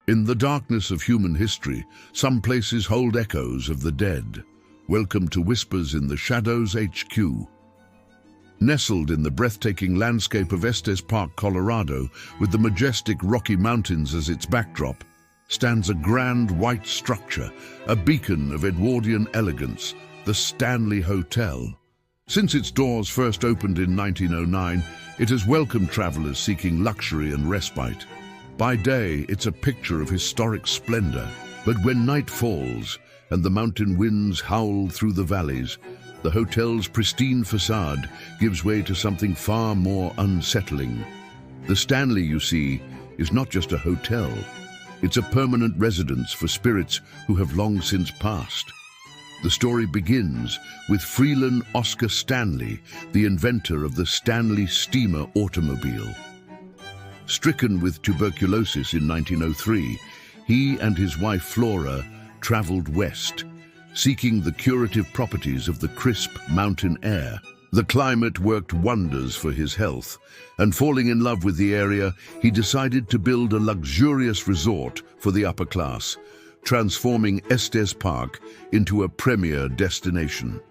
In the darkness of human history, some places hold echoes of the dead. Welcome to Whispers in the Shadows HQ. Nestled in the breathtaking landscape of Estes Park, Colorado, with the majestic Rocky Mountains as its backdrop, stands a grand white structure, a beacon of Edwardian elegance, the Stanley Hotel. Since its doors first opened in 1909, it has welcomed travelers seeking luxury and respite. By day, it's a picture of historic splendor, but when night falls and the mountain winds howl through the valleys, the hotel's pristine facade gives way to something far more unsettling. The Stanley, you see, is not just a hotel. It's a permanent residence for spirits who have long since passed. The story begins with Freelan Oscar Stanley, the inventor of the Stanley steamer automobile. Stricken with tuberculosis in 1903, he and his wife Flora traveled west, seeking the curative properties of the crisp mountain air. The climate worked wonders for his health, and falling in love with the area, he decided to build a luxurious resort for the upper class, transforming Estes Park into a premier destination.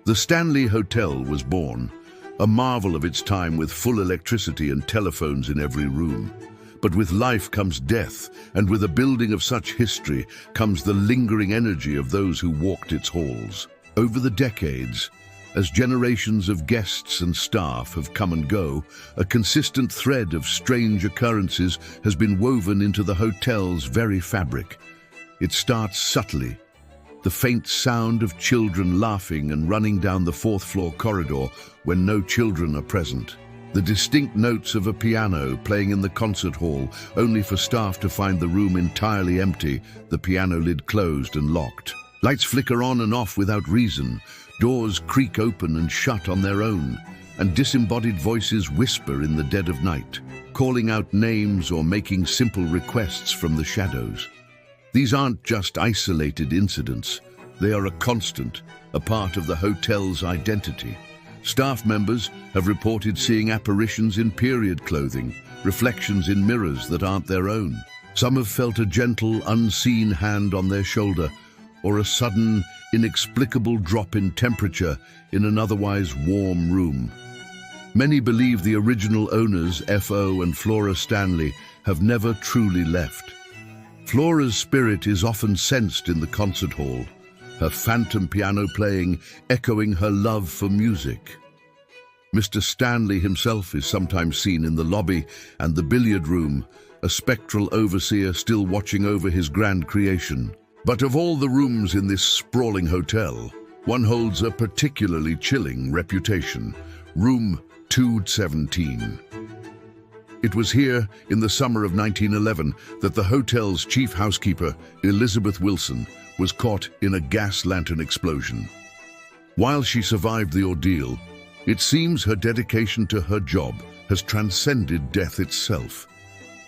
The Stanley Hotel was born, a marvel of its time with full electricity and telephones in every room. But with life comes death, and with a building of such history comes the lingering energy of those who walked its halls. Over the decades, as generations of guests and staff have come and go, a consistent thread of strange occurrences has been woven into the hotel's very fabric. It starts subtly. The faint sound of children laughing and running down the fourth-floor corridor when no children are present. The distinct notes of a piano playing in the concert hall, only for staff to find the room entirely empty, the piano lid closed and locked. Lights flicker on and off without reason, doors creak open and shut on their own, and disembodied voices whisper in the dead of night, calling out names or making simple requests from the shadows. These aren't just isolated incidents. They are a constant, a part of the hotel's identity. Staff members have reported seeing apparitions in period clothing, reflections in mirrors that aren't their own. Some have felt a gentle, unseen hand on their shoulder, or a sudden, inexplicable drop in temperature in an otherwise warm room. Many believe the original owners, F.O. and Flora Stanley, have never truly left. Flora's spirit is often sensed in the concert hall, her phantom piano playing, echoing her love for music. Mr. Stanley himself is sometimes seen in the lobby and the billiard room, a spectral overseer still watching over his grand creation. But of all the rooms in this sprawling hotel, one holds a particularly chilling reputation: Room 217. It was here, in the summer of 1911, that the hotel's chief housekeeper, Elizabeth Wilson, was caught in a gas lantern explosion. While she survived the ordeal, it seems her dedication to her job has transcended death itself.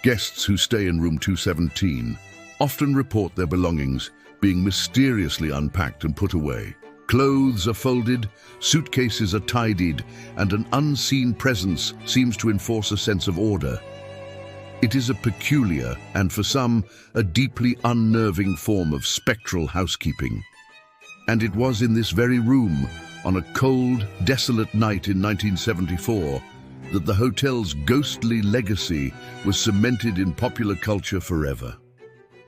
Guests who stay in room 217 often report their belongings being mysteriously unpacked and put away. Clothes are folded, suitcases are tidied, and an unseen presence seems to enforce a sense of order. It is a peculiar, and for some, a deeply unnerving form of spectral housekeeping. And it was in this very room, on a cold, desolate night in 1974, that the hotel's ghostly legacy was cemented in popular culture forever.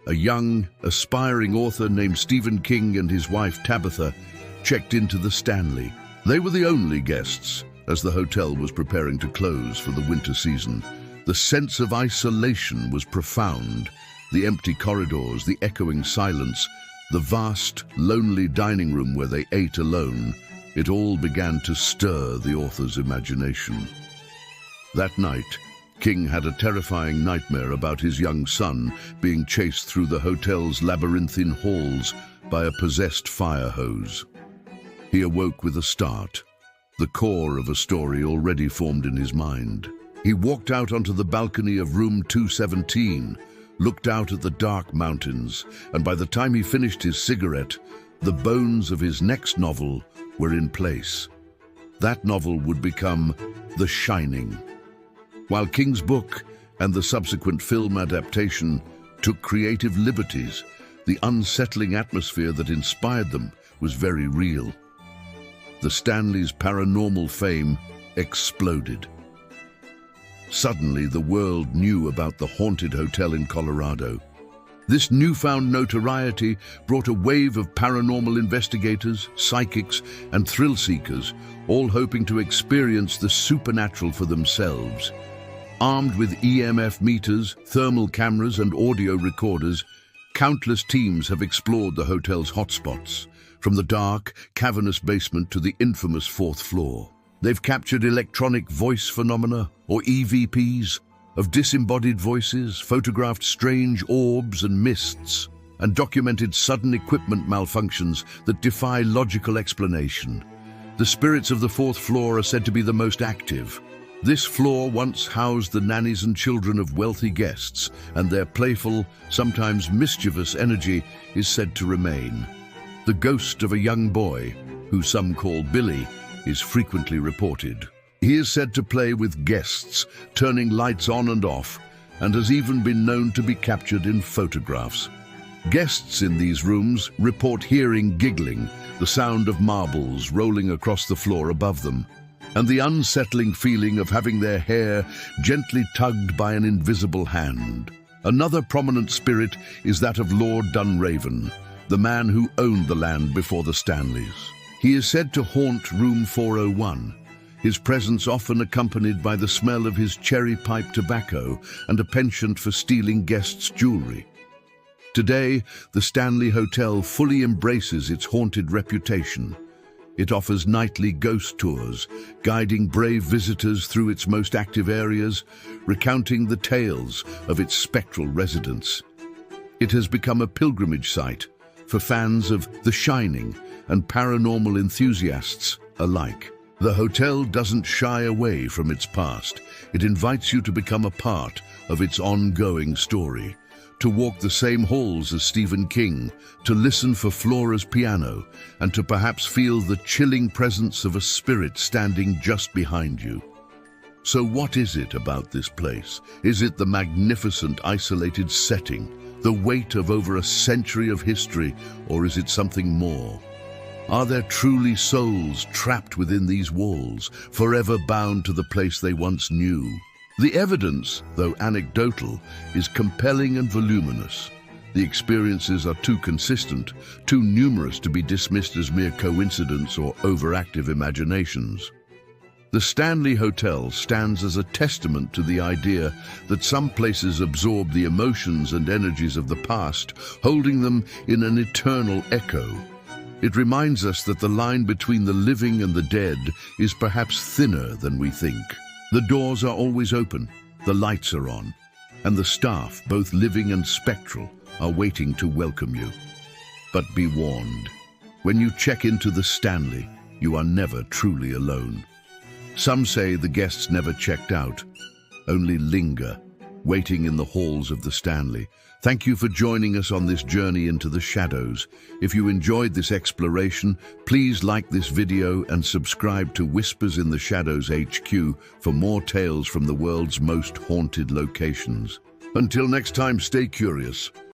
A young, aspiring author named Stephen King and his wife Tabitha checked into the Stanley. They were the only guests, as the hotel was preparing to close for the winter season. The sense of isolation was profound. The empty corridors, the echoing silence, the vast, lonely dining room where they ate alone, it all began to stir the author's imagination. That night, King had a terrifying nightmare about his young son being chased through the hotel's labyrinthine halls by a possessed fire hose. He awoke with a start, the core of a story already formed in his mind. He walked out onto the balcony of room 217, looked out at the dark mountains, and by the time he finished his cigarette, the bones of his next novel were in place. That novel would become The Shining. While King's book and the subsequent film adaptation took creative liberties. The unsettling atmosphere that inspired them was very real. The Stanley's paranormal fame exploded. Suddenly, the world knew about the haunted hotel in Colorado. This newfound notoriety brought a wave of paranormal investigators, psychics, and thrill-seekers, all hoping to experience the supernatural for themselves. Armed with EMF meters, thermal cameras, and audio recorders, countless teams have explored the hotel's hotspots, from the dark, cavernous basement to the infamous fourth floor. They've captured electronic voice phenomena, or EVPs, of disembodied voices, photographed strange orbs and mists, and documented sudden equipment malfunctions that defy logical explanation. The spirits of the fourth floor are said to be the most active. This floor once housed the nannies and children of wealthy guests, and their playful, sometimes mischievous energy is said to remain. The ghost of a young boy, who some call Billy, is frequently reported. He is said to play with guests, turning lights on and off, and has even been known to be captured in photographs. Guests in these rooms report hearing giggling, the sound of marbles rolling across the floor above them, and the unsettling feeling of having their hair gently tugged by an invisible hand. Another prominent spirit is that of Lord Dunraven, the man who owned the land before the Stanleys. He is said to haunt room 401, his presence often accompanied by the smell of his cherry pipe tobacco and a penchant for stealing guests' jewelry. Today, the Stanley Hotel fully embraces its haunted reputation. It offers nightly ghost tours, guiding brave visitors through its most active areas, recounting the tales of its spectral residents. It has become a pilgrimage site for fans of The Shining and paranormal enthusiasts alike. The hotel doesn't shy away from its past. It invites you to become a part of its ongoing story, to walk the same halls as Stephen King, to listen for Flora's piano, and to perhaps feel the chilling presence of a spirit standing just behind you. So what is it about this place? Is it the magnificent isolated setting, the weight of over a century of history, or is it something more? Are there truly souls trapped within these walls, forever bound to the place they once knew? The evidence, though anecdotal, is compelling and voluminous. The experiences are too consistent, too numerous to be dismissed as mere coincidence or overactive imaginations. The Stanley Hotel stands as a testament to the idea that some places absorb the emotions and energies of the past, holding them in an eternal echo. It reminds us that the line between the living and the dead is perhaps thinner than we think. The doors are always open, the lights are on, and the staff, both living and spectral, are waiting to welcome you. But be warned, when you check into the Stanley, you are never truly alone. Some say the guests never checked out, only linger, waiting in the halls of the Stanley. Thank you for joining us on this journey into the shadows. If you enjoyed this exploration, please like this video and subscribe to Whispers in the Shadows HQ for more tales from the world's most haunted locations. Until next time, stay curious.